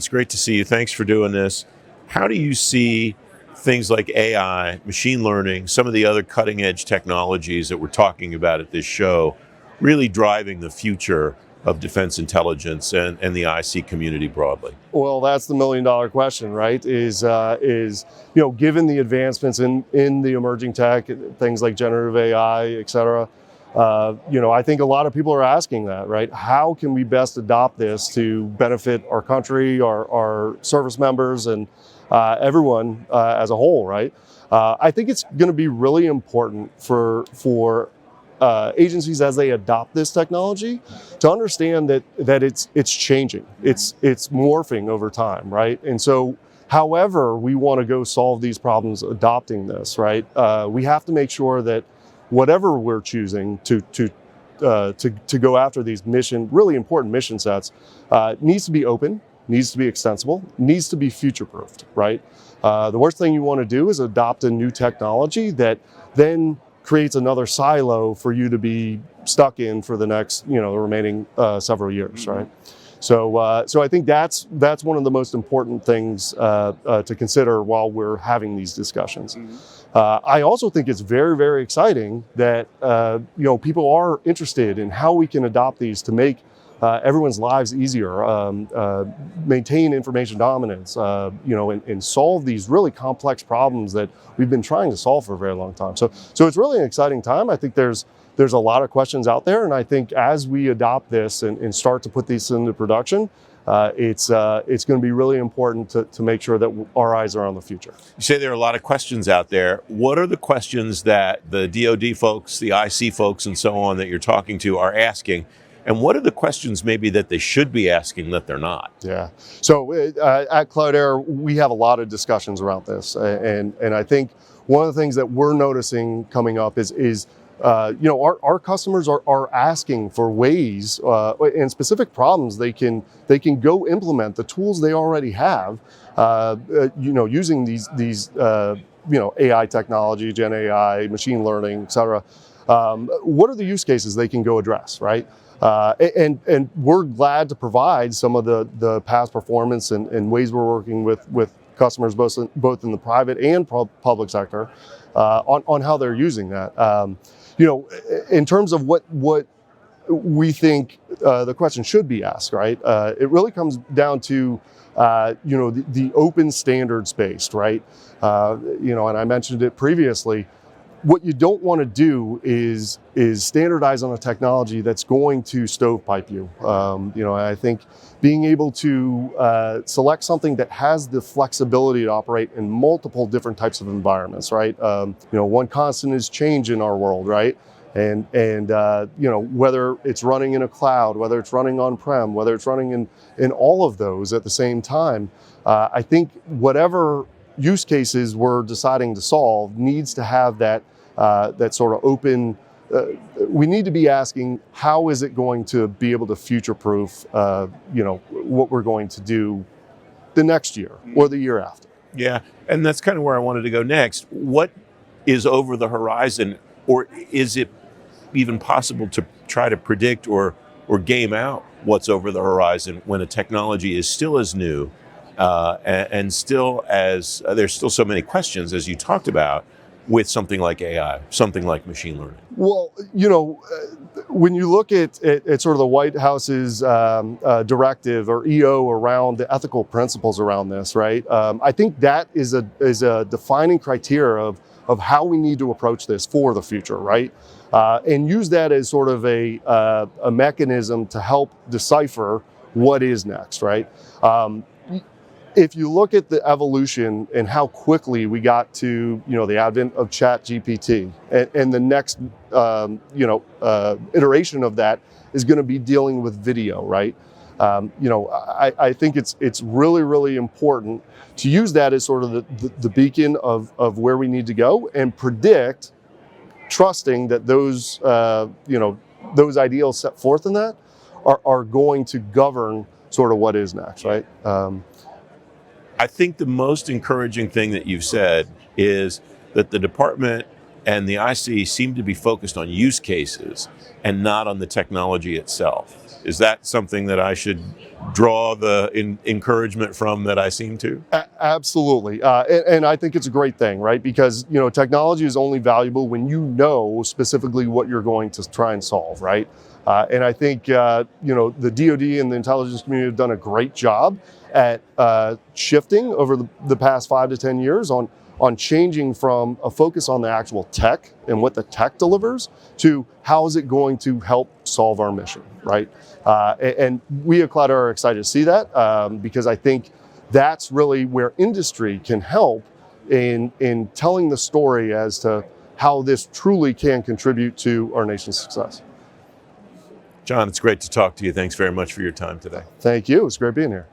it's great to see you. Thanks for doing this. How do you see things like AI, machine learning, some of the other cutting edge technologies that we're talking about at this show really driving the future of defense intelligence and the IC community broadly? Well, that's the $1 million question, right? Is given the advancements in the emerging tech, things like generative AI, et cetera, I think a lot of people are asking that, right? How can we best adopt this to benefit our country, our service members, and everyone as a whole, right? I think it's going to be really important for agencies as they adopt this technology to understand that it's changing, it's morphing over time, right? And so, however we want to go solve these problems adopting this, right? We have to make sure that whatever we're choosing to go after these really important mission sets needs to be open, needs to be extensible, needs to be future-proofed, right? The worst thing you want to do is adopt a new technology that then creates another silo for you to be stuck in for the next, the remaining several years, right? So I think that's one of the most important things to consider while we're having these discussions. I also think it's very, very exciting that people are interested in how we can adopt these to make everyone's lives easier, maintain information dominance, and solve these really complex problems that we've been trying to solve for a very long time. So it's really an exciting time. I think there's a lot of questions out there, and I think as we adopt this and start to put these into production, it's going to be really important to make sure that our eyes are on the future. You say there are a lot of questions out there. What are the questions that the DoD folks, the IC folks, and so on that you're talking to are asking? And what are the questions maybe that they should be asking that they're not? Yeah. So at Cloudera, we have a lot of discussions around this. And I think one of the things that we're noticing coming up is our customers are asking for ways and specific problems they can go implement the tools they already have, using these AI technology, Gen AI, machine learning, et cetera. What are the use cases they can go address, right? And we're glad to provide some of the past performance and ways we're working with customers both in the private and public sector on how they're using that. In terms of what we think the question should be asked, right? It really comes down to the open standards based, right? And I mentioned it previously. What you don't want to do is standardize on a technology that's going to stovepipe you. I think being able to select something that has the flexibility to operate in multiple different types of environments, right? One constant is change in our world, right? And whether it's running in a cloud, whether it's running on-prem, whether it's running in all of those at the same time, I think whatever use cases we're deciding to solve needs to have that sort of open. We need to be asking, how is it going to be able to future-proof, what we're going to do the next year or the year after? Yeah, and that's kind of where I wanted to go next. What is over the horizon, or is it even possible to try to predict or game out what's over the horizon when a technology is still as new and still as there's still so many questions, as you talked about, with something like AI, something like machine learning? Well, when you look at sort of the White House's directive or EO around the ethical principles around this, right? I think that is a defining criteria of how we need to approach this for the future, right? And use that as sort of a mechanism to help decipher what is next, right? If you look at the evolution and how quickly we got to, the advent of ChatGPT, and the next, iteration of that is going to be dealing with video, right? I think it's really, really important to use that as sort of the beacon of where we need to go and predict, trusting that those ideals set forth in that are going to govern sort of what is next, right? I think the most encouraging thing that you've said is that the department and the IC seem to be focused on use cases and not on the technology itself. Is that something that I should draw the encouragement from that I seem to? Absolutely, and I think it's a great thing, right? Because technology is only valuable when you know specifically what you're going to try and solve, right? And I think the DoD and the intelligence community have done a great job at shifting over the past 5 to 10 years on changing from a focus on the actual tech and what the tech delivers to how is it going to help solve our mission, right? And we at Cloudera are excited to see that because I think that's really where industry can help in telling the story as to how this truly can contribute to our nation's success. Jon, it's great to talk to you. Thanks very much for your time today. Thank you. It's great being here.